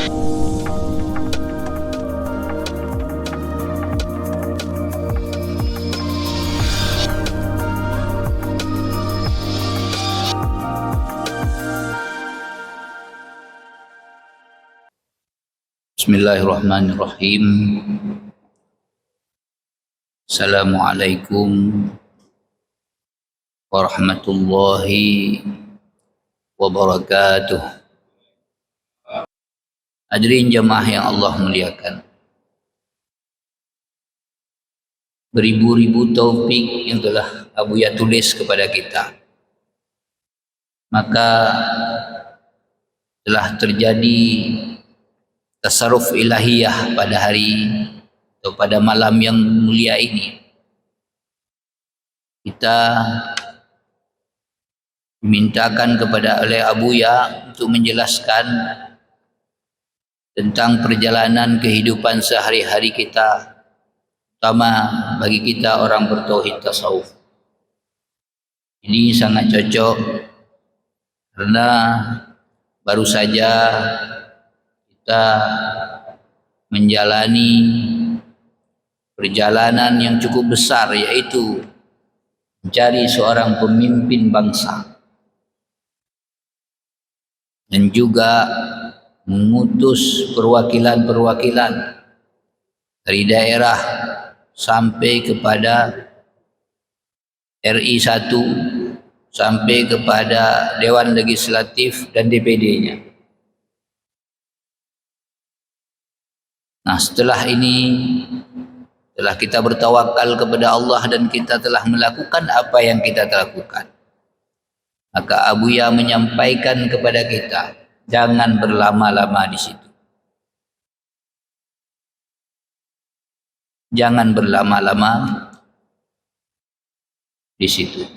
Bismillahirrahmanirrahim. Assalamualaikum warahmatullahi wabarakatuh. Hadirin jemaah yang Allah muliakan, beribu-ribu taufik yang telah Abuya tulis kepada kita, maka telah terjadi tasarruf ilahiyah pada hari atau pada malam yang mulia ini. Kita dimintakan kepada oleh Abuya untuk menjelaskan tentang perjalanan kehidupan sehari-hari kita, terutama bagi kita orang bertauhid tasawuf. Ini sangat cocok karena baru saja kita menjalani perjalanan yang cukup besar, yaitu mencari seorang pemimpin bangsa dan juga mengutus perwakilan-perwakilan dari daerah sampai kepada RI 1 sampai kepada Dewan Legislatif dan DPD-nya. Nah, setelah ini, setelah kita bertawakal kepada Allah dan kita telah melakukan apa yang kita lakukan, maka Abuya menyampaikan kepada kita, jangan berlama-lama di situ. Jangan berlama-lama di situ.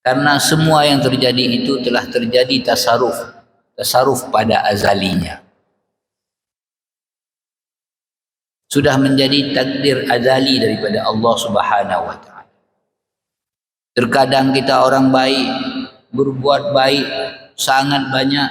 Karena semua yang terjadi itu telah terjadi tasarruf pada azalinya. Sudah menjadi takdir azali daripada Allah Subhanahu wa taala. Terkadang kita orang baik, berbuat baik sangat banyak,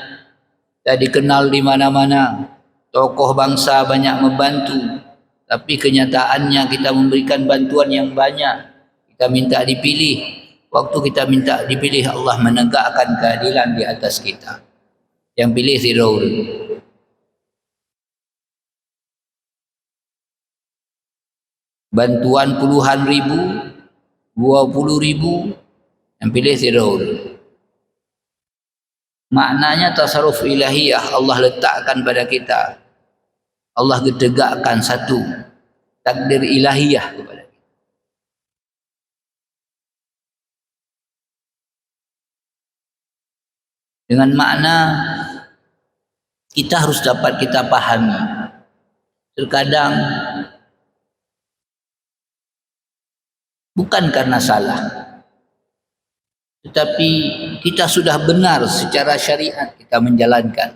kita dikenal di mana-mana, tokoh bangsa banyak membantu, tapi kenyataannya kita memberikan bantuan yang banyak, kita minta dipilih. Waktu kita minta dipilih, Allah menegakkan keadilan di atas kita. Yang pilih Firaun. Bantuan puluhan ribu, 20.000, yang pilih Firaun. Maknanya tasarruf ilahiyah Allah letakkan pada kita. Allah tegakkan satu takdir ilahiyah kepada kita. Dengan makna kita harus dapat kita pahami. Terkadang bukan karena salah, tetapi kita sudah benar secara syariat kita menjalankan.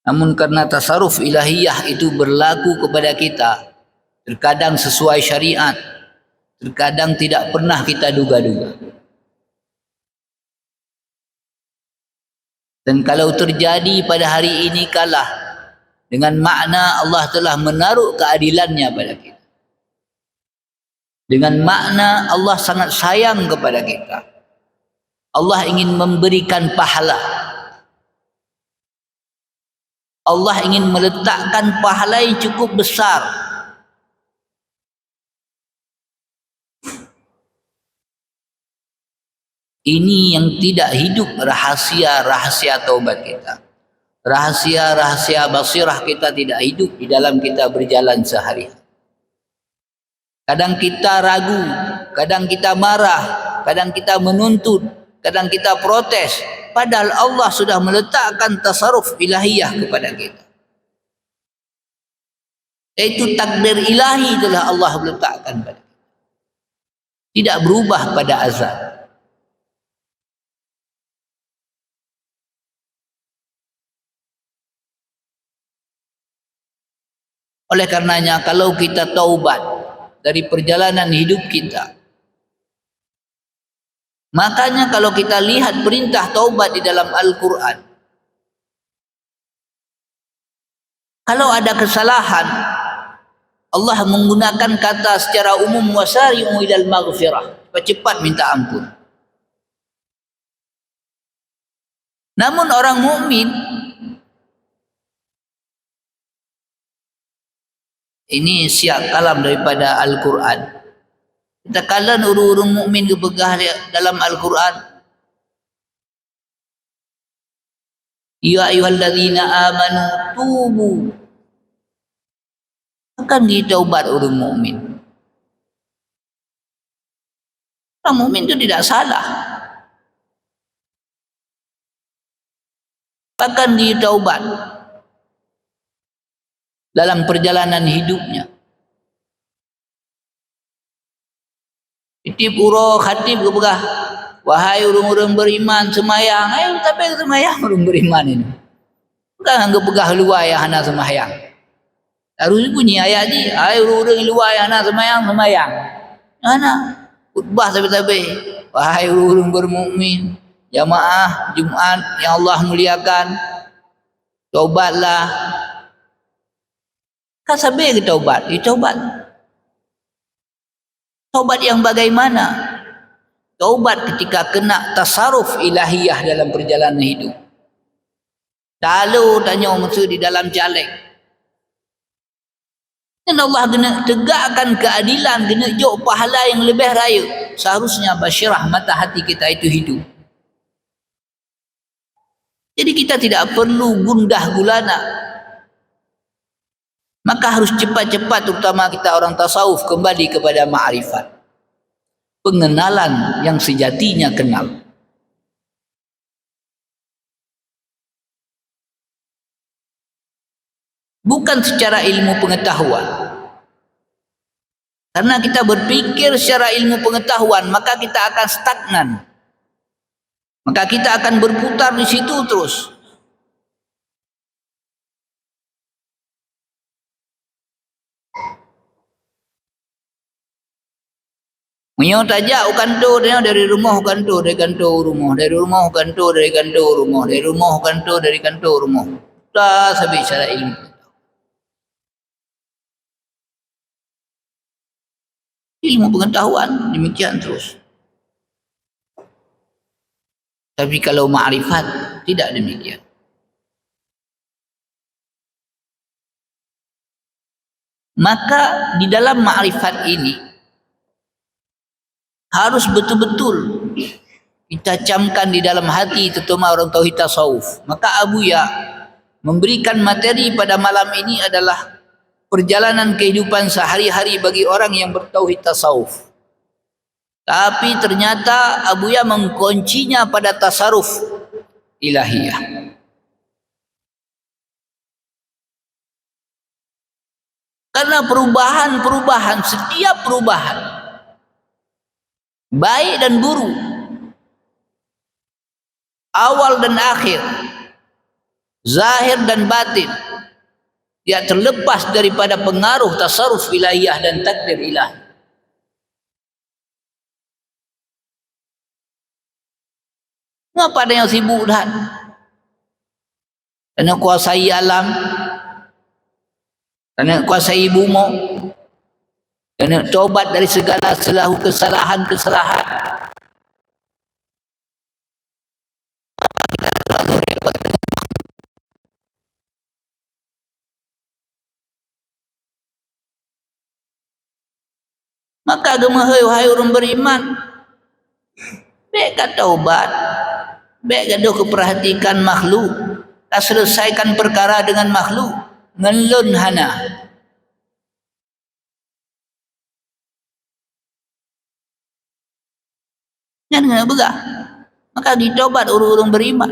Namun karena tasarruf ilahiyah itu berlaku kepada kita, terkadang sesuai syariat, terkadang tidak pernah kita duga-duga. Dan kalau terjadi pada hari ini kalah, dengan makna Allah telah menaruh keadilannya pada kita. Dengan makna Allah sangat sayang kepada kita. Allah ingin memberikan pahala. Allah ingin meletakkan pahala yang cukup besar. Ini yang tidak hidup rahasia-rahasia taubat kita. Rahasia-rahasia basirah kita tidak hidup di dalam kita berjalan sehari-hari. Kadang kita ragu, kadang kita marah, kadang kita menuntut, kadang kita protes. Padahal Allah sudah meletakkan tasarruf ilahiyah kepada kita. Yaitu takdir ilahi telah Allah meletakkan pada kita. Tidak berubah pada azal. Oleh karenanya kalau kita taubat dari perjalanan hidup kita, makanya kalau kita lihat perintah taubat di dalam Al-Quran, Kalau ada kesalahan, Allah menggunakan kata secara umum wasari'u ilal maghfirah, cepat minta ampun. Namun orang mukmin ini siap kalam daripada Al-Quran. Kita kalan urung-urung mukmin kebegah dalam Al-Quran. Ya ayyuhalladzina amanu tubu. Akan ditaubat orang mukmin. Orang mukmin itu tidak salah. Akan ditaubat dalam perjalanan hidupnya. Itip uro khatib kebegah. Wahai orang-orang beriman semayang. Ayo tapi semayang orang beriman ini. Bukan anggap begah luar yang hana semayang. Harus bunyi ayat ni. Ayo orang-orang luar yang hana semayang. Mana? Khutbah sampai-sampai. Wahai orang-orang bermukmin. Jamaah Jumat yang Allah muliakan. Taubatlah. Kan sampai ke taubat? Taubat. Taubat yang bagaimana? Taubat ketika kena tasarruf ilahiyah dalam perjalanan hidup. Lalu tanya maksud di dalam caleg. Dan Allah kena tegakkan keadilan, kena jauh pahala yang lebih raya. Seharusnya basyirah mata hati kita itu hidup. Jadi kita tidak perlu gundah gulana. Maka harus cepat-cepat terutama kita orang tasawuf kembali kepada ma'rifat. Pengenalan yang sejatinya kenal. Bukan secara ilmu pengetahuan. Karena kita berpikir secara ilmu pengetahuan, maka kita akan stagnan. Maka kita akan berputar di situ terus. Menyo tajak kantor dia dari rumah kantor, dari kantor rumah, dari rumah kantor, dari kantor rumah, dari rumah kantor, dari kantor rumah. Dah sampai secara ilmu. Ilmu pengetahuan demikian terus. Tapi kalau ma'rifat tidak demikian. Maka di dalam ma'rifat ini harus betul-betul kita camkan di dalam hati terutama orang tauhid tasawuf. Maka Abuya memberikan materi pada malam ini adalah perjalanan kehidupan sehari-hari bagi orang yang bertauhid tasawuf. Tapi ternyata Abuya mengkuncinya pada tasarruf ilahiyah. Karena perubahan, setiap perubahan baik dan buruk, awal dan akhir, zahir dan batin, dia terlepas daripada pengaruh tasarruf ilahiyah dan takdir ilahi. Kenapa ada yang sibuk dah? Kerana kuasai alam, kerana kuasai bumi, kerana taubat dari segala kesalahan-kesalahan. Maka agama hai orang beriman, baik kat taubat, baik gaduh keperhatikan makhluk, tak selesaikan perkara dengan makhluk, ngelun hana. Jangan kena begah. Maka ditaubat orang-orang beriman.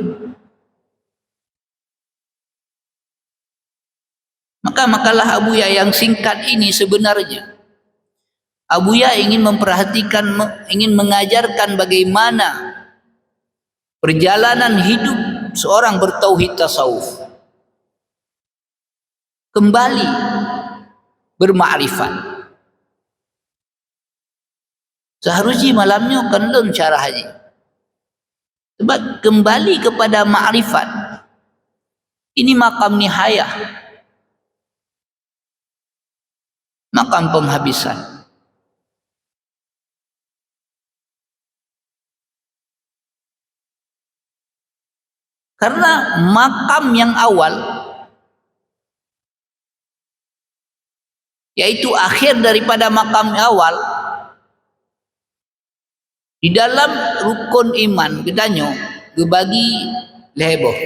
Maka makalah Abuya yang singkat ini sebenarnya Abuya ingin memperhatikan, ingin mengajarkan bagaimana perjalanan hidup seorang bertauhid tasawuf kembali bermakrifat. Seharusnya malamnya kendun cara haji. Sebab kembali kepada makrifat ini makam nihayah. makam penghabisan. Karena makam yang awal, yaitu akhir daripada makam awal, di dalam rukun iman katanya dibagi leboh.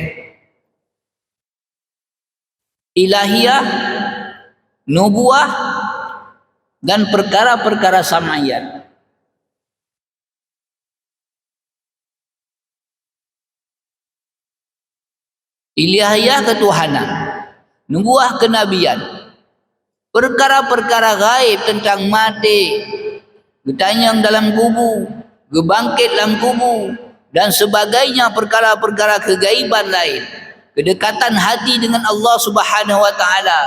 Ilahiyah, nubuah, dan perkara-perkara sam'iyat. Ilahiyah ketuhanan, nubuah kenabian, perkara-perkara gaib tentang mati, getanyang dalam kubur, gebangkit dalam kubur, dan sebagainya, perkara-perkara kegaiban lain, kedekatan hati dengan Allah Subhanahu wa taala,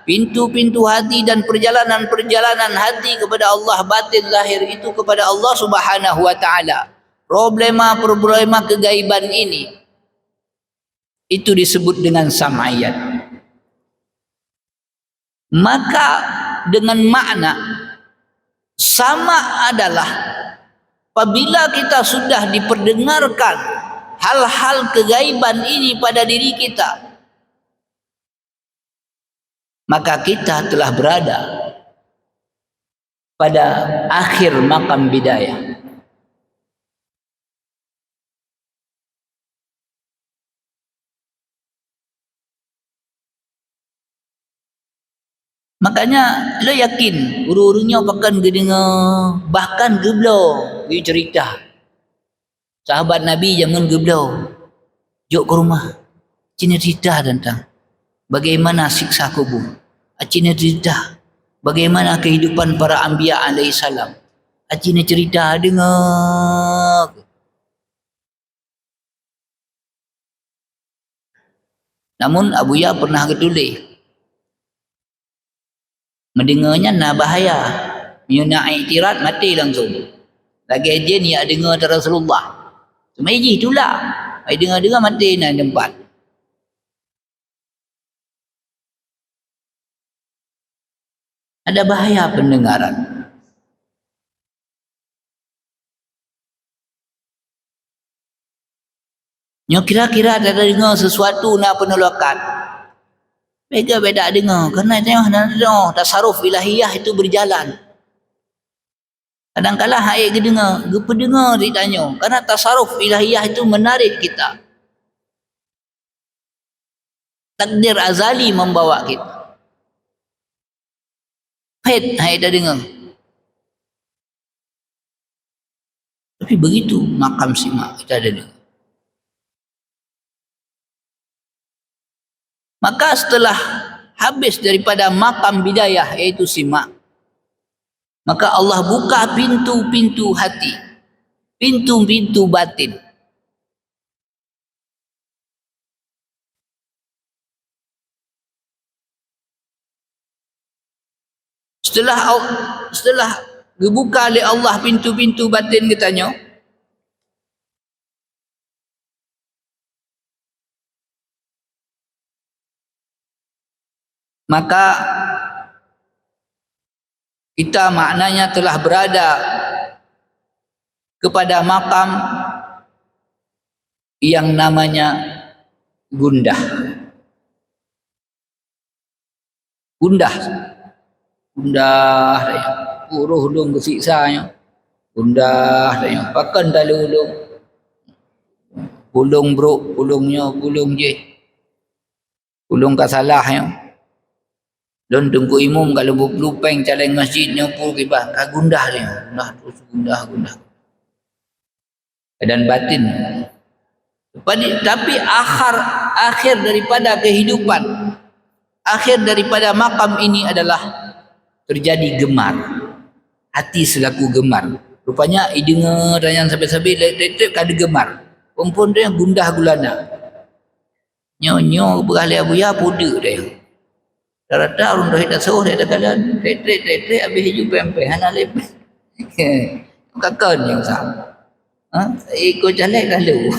pintu-pintu hati dan perjalanan-perjalanan hati kepada Allah batin lahir itu kepada Allah Subhanahu wa taala. Problema-problema kegaiban ini itu disebut dengan sam'iyat. Maka dengan makna sama adalah apabila kita sudah diperdengarkan hal-hal kegaiban ini pada diri kita, maka kita telah berada pada akhir makam bidayah. Makanya lo yakin uru-urunya bahkan gedengar, bahkan geblo dia cerita sahabat Nabi jangan geblo jok ke rumah cina cerita tentang bagaimana siksa kubur, cina cerita bagaimana kehidupan para anbiya alaihi salam, cina cerita dengar. Namun Abu Ya pernah ketulis mendengarnya nak bahaya, nak iktirat mati langsung. Lagi aja ni ada dengar dari Rasulullah. Cuma iji itulah. Ai dengar-dengar mati nak tempat. Ada bahaya pendengaran. Nyo kira-kira ada dengar sesuatu nak penolakan. Beda-beda dengar. Kerana tengok tasaruf ilahiyah itu berjalan. Kadang-kadang hai dengar, gependengar ditanya. Kerana tasaruf ilahiyah itu menarik kita. Takdir azali membawa kita. Hai dah dengar. Tapi begitu makam simak kita ada dengar. Maka setelah habis daripada makam bidayah iaitu simak, maka Allah buka pintu-pintu hati, pintu-pintu batin. Setelah dibuka oleh Allah pintu-pintu batin katanya, maka kita maknanya telah berada kepada makam yang namanya gundah. Gundah uruh dong kesiksanya. Gundah dia pakan dalu ulung. Pulung bro, pulungnya pulung je. Pulung kasalahnya. Don tunggu imam kalau berpelupeng caleng masjidnya pun kibah gundah dia. Gundah terus gundah. Dan batin. Tapi akhir daripada kehidupan, akhir daripada makam ini adalah terjadi gemar. Hati selaku gemar. Rupanya dengar dan yang sampai-sampai letep kada gemar. Perempuan dia gundah gulana. Nyo beralih Abu Ya puda dia. Rata orang dah hidup sahur dia ada kalan tret habis hiju pempeh hana lep. Kakak yang sama. Ikut jalan lalu.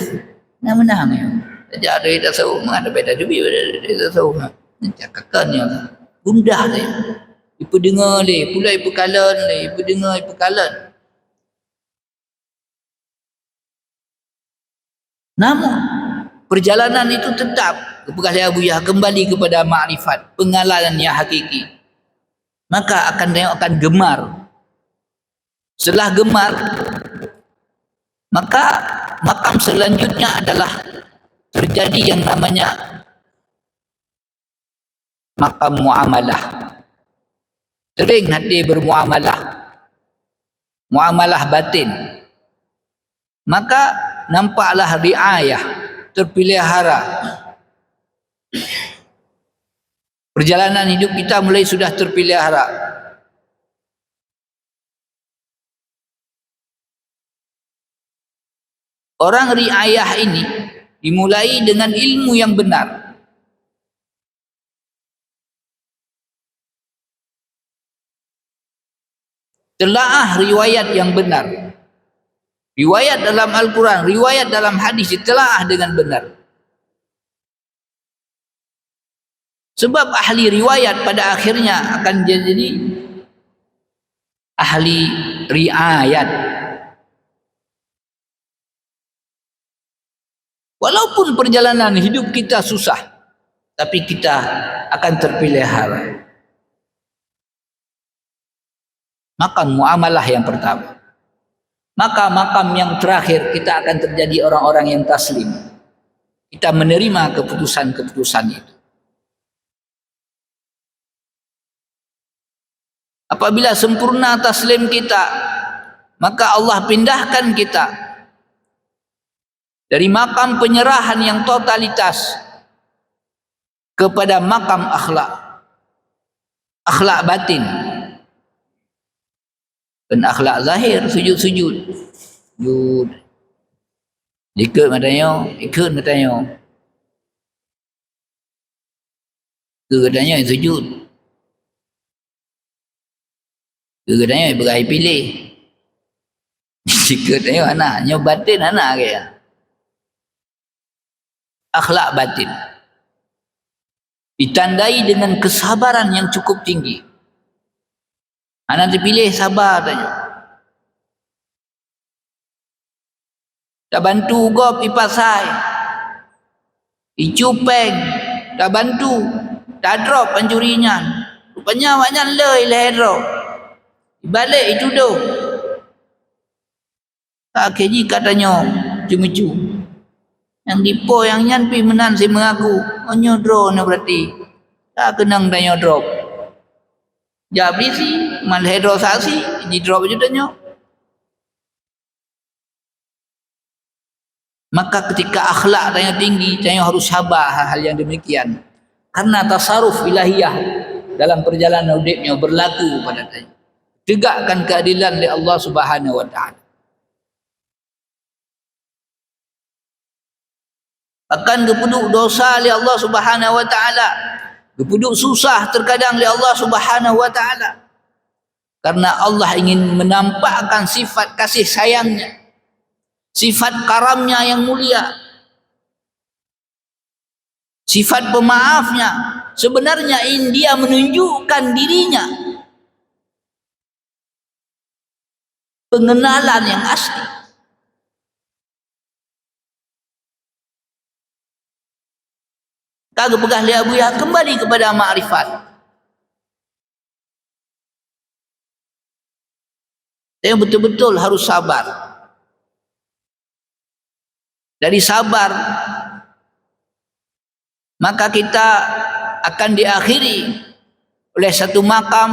Nak menang ya. Sejak ada hidup sahur, ada beda dubi hidup sahur. Kakak yang gundah dia. Ipa dengar le, pula ipa kalan le, ipa dengar ipa kalan. Namun perjalanan itu tetap bekas Abuyah kembali kepada makrifat, pengalaman yang hakiki. Maka akan gemar. Setelah gemar, maka makam selanjutnya adalah terjadi yang namanya makam muamalah. Sering hati bermuamalah, muamalah batin. Maka nampaklah riayah, terpelihara. Perjalanan hidup kita mulai sudah terpelihara. Orang riayah ini dimulai dengan ilmu yang benar. Telaah riwayat yang benar. Riwayat dalam Al-Quran, riwayat dalam hadis ditelaah dengan benar. Sebab ahli riwayat pada akhirnya akan jadi ahli riayat. Walaupun perjalanan hidup kita susah, tapi kita akan terpelihara. Makam muamalah yang pertama. Maka makam yang terakhir kita akan terjadi orang-orang yang taslim. Kita menerima keputusan-keputusan itu. Apabila sempurna taslim kita, maka Allah pindahkan kita dari makam penyerahan yang totalitas kepada makam akhlak. Akhlak batin. Dan akhlak zahir, sujud-sujud. Sujud. Ikut matanya, ikut matanya. Katanya sujud. Katanya berakhir pilih. Jika tengok anaknya batin anak kaya. Akhlak batin. Ditandai dengan kesabaran yang cukup tinggi. Anak terpilih sabar tanya. Tak bantu gop ipasai. Icupeng. Tak bantu. Tak drop pancurinya. Rupanya banyak leh drop. Balik itu duduk. Tak keji katanya. Cuma-cuma. Yang dipo yang nyan pi menan si mengaku. Onyo draw na berarti. Tak kenang tanya drop. Jadi sih, malah hidrosasi, di drop je tanya. Maka ketika akhlak tanya tinggi, tanya harus sabar hal-hal yang demikian. Karena tasaruf ilahiyah dalam perjalanan hidupnya berlaku pada tanya. Tegakkan keadilan oleh Allah Subhanahu wa taala. Akan kepeduk dosa oleh Allah Subhanahu wa taala. Kepeduk susah terkadang oleh Allah Subhanahu wa taala. Karena Allah ingin menampakkan sifat kasih sayangnya. Sifat karamnya yang mulia. Sifat pemaafnya. Sebenarnya dia menunjukkan dirinya. Pengenalan yang asli. Kagak pegah li Abuyah kembali kepada makrifat. Saya betul-betul harus sabar. Dari sabar, maka kita akan diakhiri oleh satu makam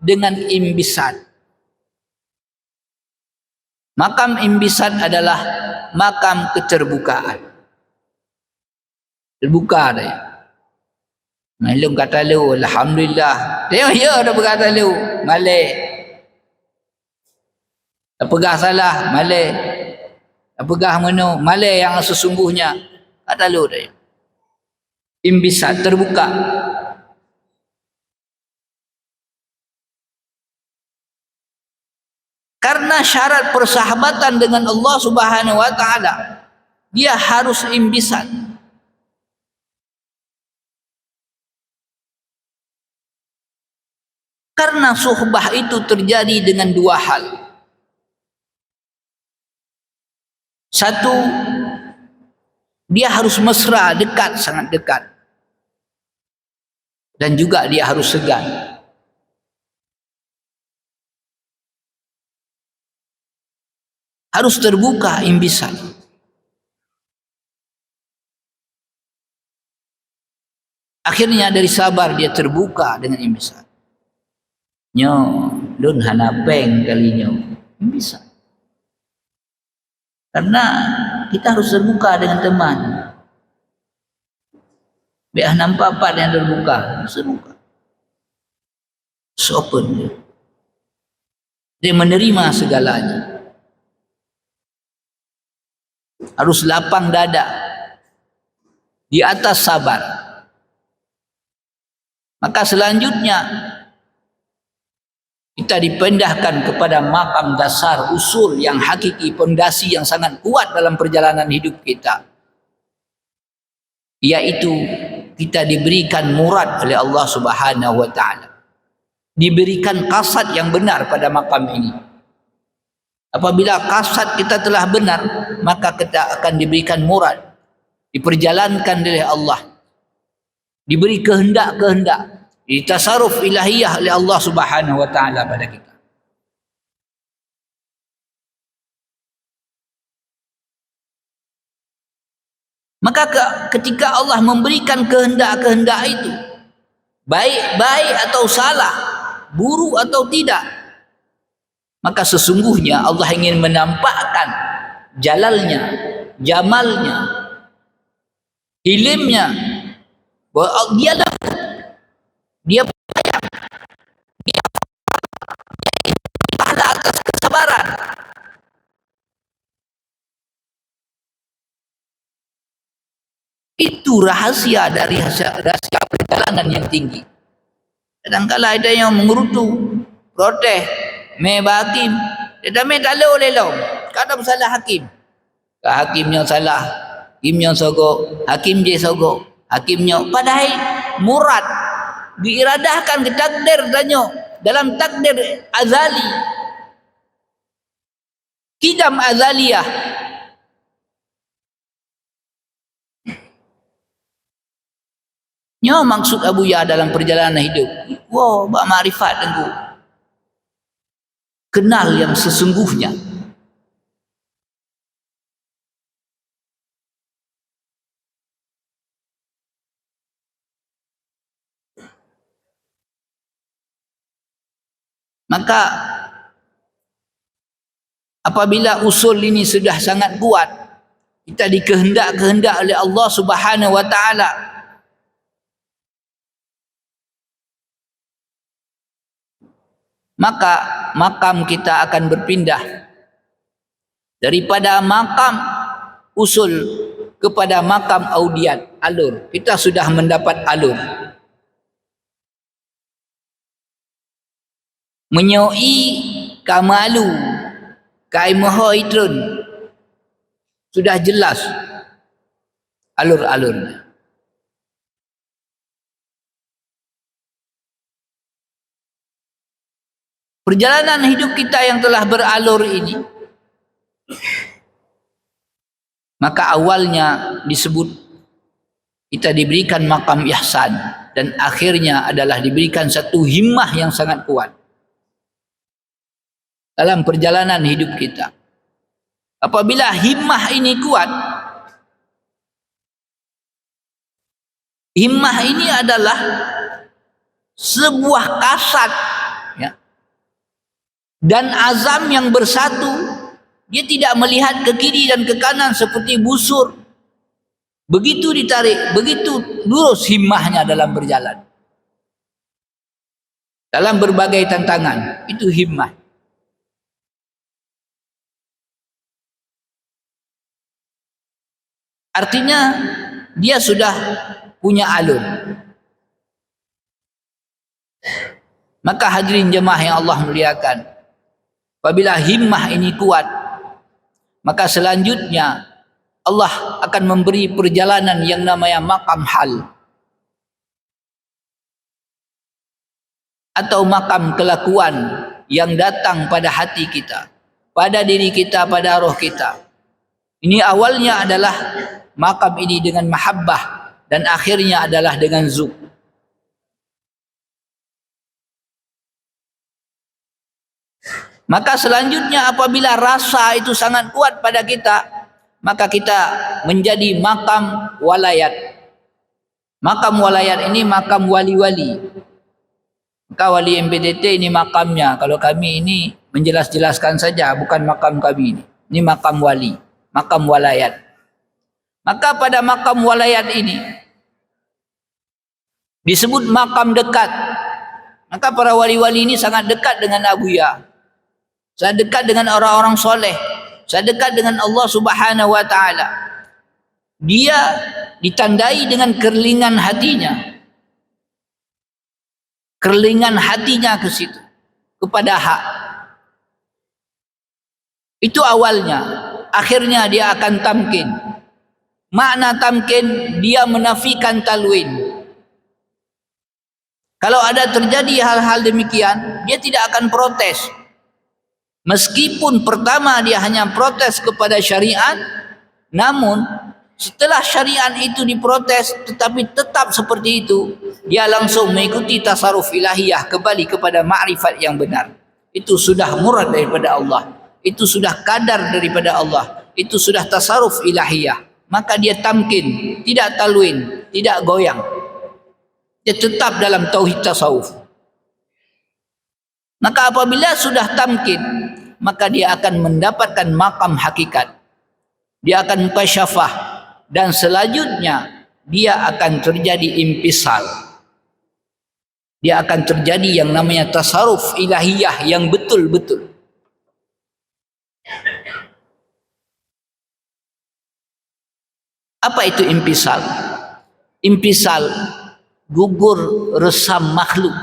dengan imbisat. Makam imbisat adalah makam keterbukaan. Terbuka dia. Malum kata lu, alhamdulillah. Dia ya dah berkata lu, malai. Tak pegah salah, malai. Tak pegah mana, malai yang sesungguhnya. Kata lu dia. Imbisat terbuka. Karena syarat persahabatan dengan Allah Subhanahu wa taala, dia harus imbisat. Karena suhbah itu terjadi dengan dua hal. Satu, dia harus mesra, dekat, sangat dekat. Dan juga dia harus segan. Harus terbuka imbisan. Akhirnya dari sabar dia terbuka dengan imbisan. Nyo, dun hanapeng kalinya imbisan. Karena kita harus terbuka dengan teman. Biar nampak apa yang terbuka, harus terbuka. Sopan dia. Dia menerima segalanya. Harus lapang dada. Di atas sabar. Maka selanjutnya kita dipindahkan kepada makam dasar usul yang hakiki, pondasi yang sangat kuat dalam perjalanan hidup kita, yaitu kita diberikan murad oleh Allah Subhanahu wa taala, diberikan kasat yang benar pada makam ini. Apabila kasat kita telah benar, maka kita akan diberikan murad, diperjalankan oleh Allah, diberi kehendak-kehendak, ditasarruf ilahiyah oleh Allah Subhanahu wa taala pada kita. Maka ketika Allah memberikan kehendak-kehendak itu, baik atau salah, buruk atau tidak, maka sesungguhnya Allah ingin menampakkan jalalnya, jamalnya, ilimnya, bahwa dia banyak, dia pahala atas kesabaran. Itu rahasia dari rahasia perjalanan yang tinggi. Kadang-kadang ada yang mengerutu, protes, meba hakim. Dia tak boleh lah. Kadang salah hakim. Hakimnya salah, hakimnya sogok, hakim je sogok, hakimnya. Padahal murad diiradahkan ke takdir tanya dalam takdir azali, kidam azaliyah. Nyo maksud Abu Ya dalam perjalanan hidup. Wow, bak makrifat tengku. Kenal yang sesungguhnya. Maka apabila usul ini sudah sangat kuat, kita dikehendak-kehendak oleh Allah Subhanahu wa taala, maka makam kita akan berpindah daripada makam usul kepada makam audiat, alur. Kita sudah mendapat alur. Menyoi kamalu kaimaha idrun, sudah jelas alur-alurnya. Perjalanan hidup kita yang telah beralur ini, maka awalnya disebut kita diberikan makam ihsan, dan akhirnya adalah diberikan satu himmah yang sangat kuat dalam perjalanan hidup kita. Apabila himmah ini kuat, himmah ini adalah sebuah kasat, ya, dan azam yang bersatu. Dia tidak melihat ke kiri dan ke kanan seperti busur. Begitu ditarik, begitu lurus himmahnya dalam berjalan, dalam berbagai tantangan. Itu himmah. Artinya dia sudah punya alur. Maka hadirin jemaah yang Allah muliakan, apabila himmah ini kuat, maka selanjutnya Allah akan memberi perjalanan yang namanya makam hal. atau makam kelakuan yang datang pada hati kita, pada diri kita, pada roh kita. Ini awalnya adalah makam ini dengan mahabbah dan akhirnya adalah dengan zuk. Maka selanjutnya apabila rasa itu sangat kuat pada kita, maka kita menjadi makam walayat. Makam walayat ini makam wali-wali. Maka wali MPTT ini makamnya. Kalau kami ini menjelas-jelaskan saja, bukan makam kami ini. Ini makam wali, makam walayat. Maka pada makam walayat ini disebut makam dekat. Maka para wali-wali ini sangat dekat dengan Abuya. Sangat dekat dengan orang-orang soleh. Sangat dekat dengan Allah Subhanahu wa taala. Dia ditandai dengan kerlingan hatinya. Kerlingan hatinya ke situ, kepada hak. Itu awalnya. Akhirnya dia akan tamkin. Makna tamkin, dia menafikan talwin. Kalau ada terjadi hal-hal demikian, dia tidak akan protes. Meskipun pertama dia hanya protes kepada syariat, namun setelah syariat itu diprotes tetapi tetap seperti itu, dia langsung mengikuti tasarruf ilahiyah, kembali kepada ma'rifat yang benar. Itu sudah murad daripada Allah. Itu sudah kadar daripada Allah. Itu sudah tasarruf ilahiyah. Maka dia tamkin, tidak talwin, tidak goyang. Dia tetap dalam tauhid tasawuf. Maka apabila sudah tamkin, maka dia akan mendapatkan makam hakikat. Dia akan mukasyafah. Dan selanjutnya dia akan terjadi impisal. Dia akan terjadi yang namanya tasarruf ilahiyah yang betul-betul. Apa itu impisal? Impisal, gugur resam makhluk.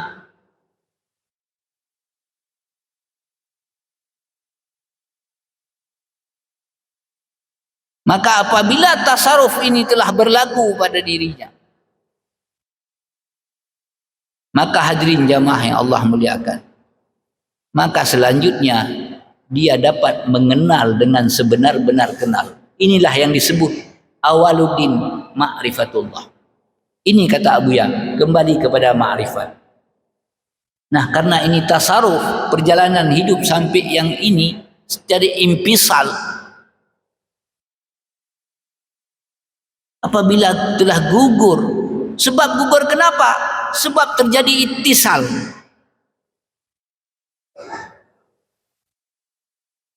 Maka apabila tasarruf ini telah berlaku pada dirinya, maka hadirin jamaah yang Allah muliakan, maka selanjutnya dia dapat mengenal dengan sebenar-benar kenal. Inilah yang disebut awaluddin ma'rifatullah. Ini kata Abuya, kembali kepada ma'rifat. Nah, karena ini tasarruf, perjalanan hidup sampai yang ini secara impisal. Apabila telah gugur, sebab gugur kenapa? Sebab terjadi ittisal.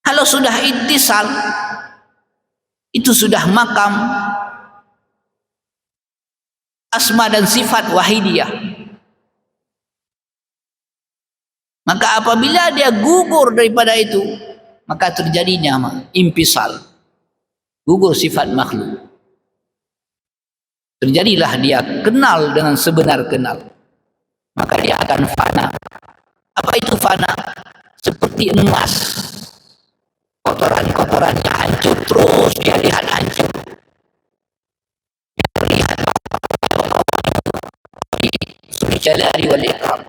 Kalau sudah ittisal, itu sudah makam asma dan sifat wahidiyah. Maka apabila dia gugur daripada itu, maka terjadinya impisal, gugur sifat makhluk. Terjadilah dia kenal dengan sebenar kenal. Maka dia akan fana. Apa itu fana? Seperti emas. Kotoran-kotorannya hancur terus, dia lihat hancur. Dia terlihat di jalari wal ikram.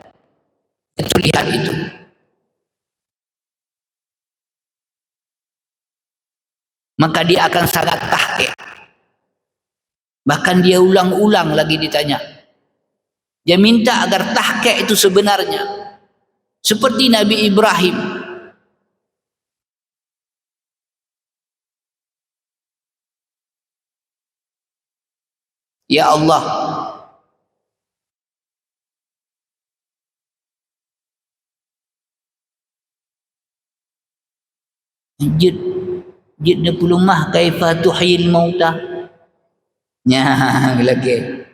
Itu lihat itu. Maka dia akan sangat tahqiq. Bahkan dia ulang-ulang lagi ditanya. Dia minta agar tahqiq itu sebenarnya. Seperti Nabi Ibrahim. Ya Allah, jid 20 mah kaifa tuhyil mauta. Nya lagi.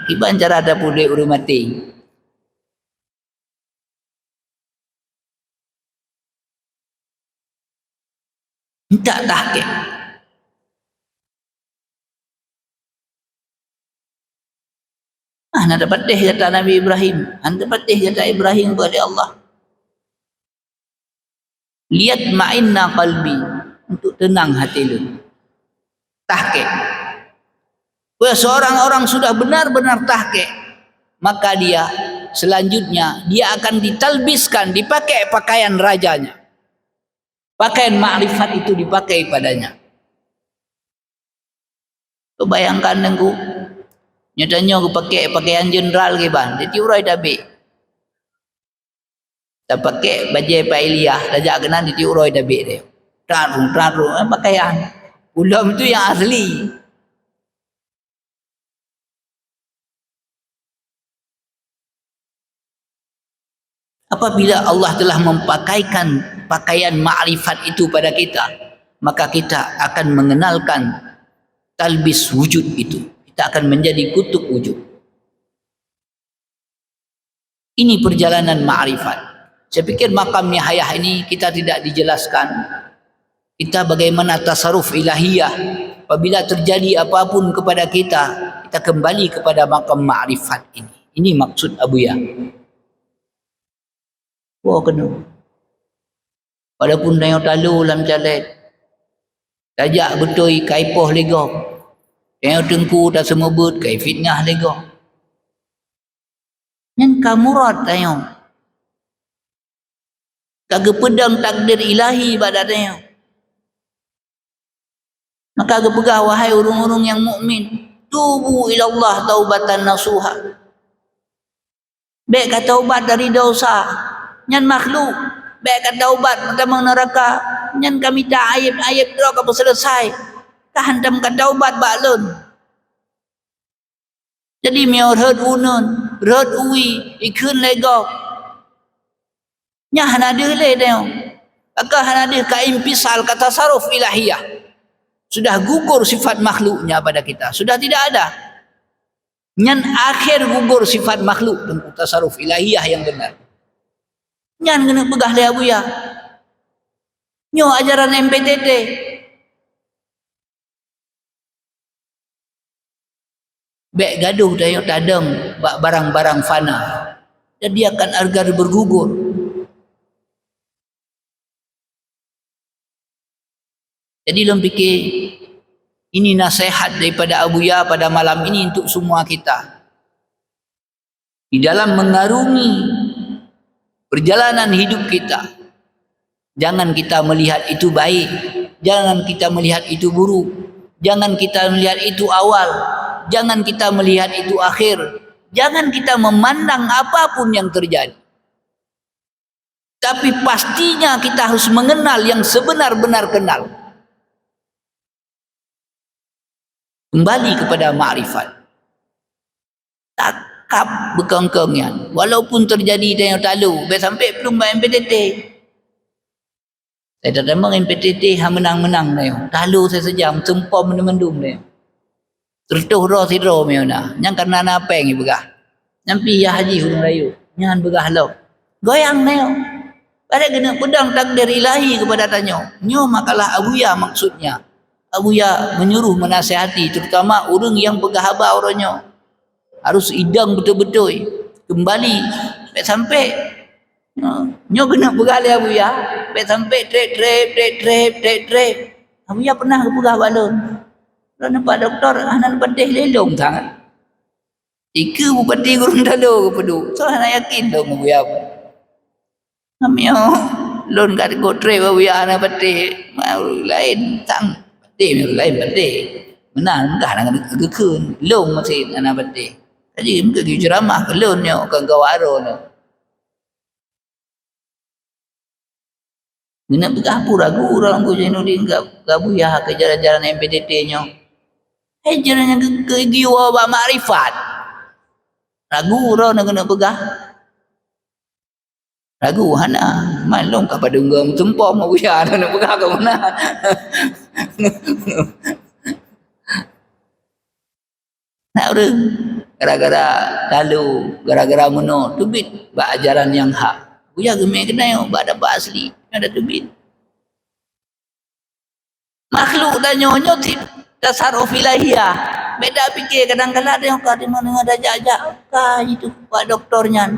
Iban cara ada pulih urang mati. Minta tahqiq. Nak dapat deh kata Nabi Ibrahim. Anda dapat deh kata Ibrahim kepada Allah. Lihat ma'inna qalbi, untuk tenang hati lu. Tahqiq. Seorang orang sudah benar-benar tahqiq, maka dia selanjutnya dia akan ditalbiskan, dipakai pakaian rajanya. Pakaian ma'rifat itu dipakai padanya. Kau bayangkan aku, nyatanya aku pakai pakaian jenderal ke ban, dia tiurai dabik. Tak pakai baju Pak Iliyah, dajak kena dia tiurai dabik dia. Tarung, pakaian. Ulam itu yang asli. Apabila Allah telah mempakaikan pakaian ma'rifat itu pada kita, maka kita akan mengenalkan talbis wujud itu. Kita akan menjadi kutub wujud. Ini perjalanan ma'rifat. Saya pikir makam nihayah ini kita tidak dijelaskan. Kita bagaimana tasarruf ilahiyah. Apabila terjadi apapun kepada kita, kita kembali kepada makam ma'rifat ini. Ini maksud Abuya. Wah kena. Walaupun tayang talu dalam jalan. Dajak betul kaipoh lega. Tayang tengku dah semua bet kai fitnah lega. Nyan kamurat tayang. Kagak pedang takdir ilahi pada tayang. Maka kagak pegah wahai urung-urung yang mukmin, tubu ila Allah taubatan nasuha. Baik kata taubat dari dosa. Nyan makhluk baik kata taubat pertama neraka. Nyan kami tak ayib doa apa selesai. Kahantam kata taubat baklun. Jadi mior herd unun, herd uwi, ikun lego. Nya hanadir le deo. Maka hanadir ka impisal kata saruf ilahiyah. Sudah gugur sifat makhluknya pada kita. Sudah tidak ada. Nyan akhir gugur sifat makhluk tentang tasarruf ilahiyah yang benar. Nyan kena pegah le Abuya. Nyo ajaran MPTT. Bek gaduh dayo tadang barang-barang fana. Jadi akan agar bergugur. Jadi lom fikir ini nasihat daripada Abuya pada malam ini untuk semua kita. Di dalam mengarungi perjalanan hidup kita, jangan kita melihat itu baik, jangan kita melihat itu buruk, jangan kita melihat itu awal, jangan kita melihat itu akhir, jangan kita memandang apapun yang terjadi. Tapi pastinya kita harus mengenal yang sebenar-benar kenal. Kembali kepada ma'rifat. Takap berkongkongnya. Walaupun terjadi yang talu, sampai belum buat MPTT. Saya tak tahu MPTT menang-menang dia. Talu saya sejam, sempom mendung dia. Tertuh roh si roh meona. Yang karena apa yang begah. Nampi ya haji hurung rayu. Jangan begah lo. Goyang dia. Pada kena pedang takdir ilahi kepada tanya. Nyo makalah Abuya maksudnya. Abuya menyuruh menasihati terutama orang yang pegah haba orangnya. Harus idang betul-betul. Kembali sampai nyo kena pegah le Abuya. Sampai trep. Abuya pernah pegah balon. Kalau nampak doktor anak pedih lelong sangat. Ika bupati gurun dalu kepedu. So anak yakin dong Abuya. Namanya lon kat go trep Abuya anak pedih. Mau lain sang Patih lain patih. Menang enggak dengan gekun. Long masih anak patih. Jadi muka pergi ceramah ke lon ni kan kawaro ni. Guna bergabur ragu orang ku Jainuddin Abuya ke jalan-jalan MPTT nya. Jalan yang ke jiwa ba makrifat. Ragu orang nak kena pegah. Ragu hana malong ka padunggang tumpom Abuya nak pegah ke mana. Nak orang gara-gara lalu gara-gara mono tubit ba ajaran yang hak. Abuya gemeh kena yo ba dapat asli ada tubit. Makhluk dan nyonyo tasarruf ilahiyah. Beda fikir kadang-kadang ada yang kata mana ada jajak kah itu pak doktornya.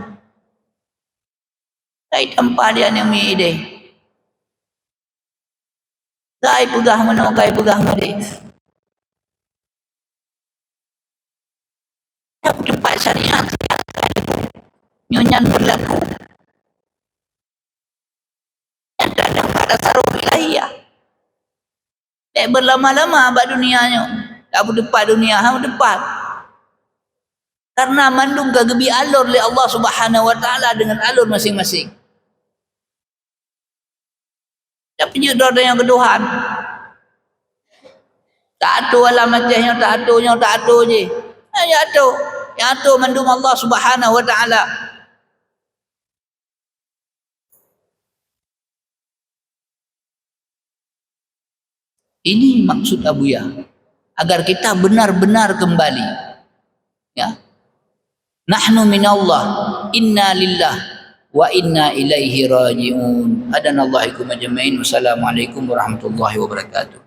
Kai tempat dia yang mi deh. Kai pegah mana kai pegah mana. Tempat syariat nyonya berlaku kadang pada sarung ilahiyah berlama-lama abad dunianya tak berdepan dunia hang depan karena mandung kegebi alur oleh Allah Subhanahu wa taala dengan alur masing-masing. Tapi jodoh yang keduhan tak atur alam macamnya tak atur je. Yang atur mandung Allah Subhanahu wa taala. Ini maksud Abuya agar kita benar-benar kembali. Ya. Nahnu minallah, inna lillah wa inna ilaihi raji'un. Adanallahu ikum ajma'in. Wassalamualaikum warahmatullahi wabarakatuh.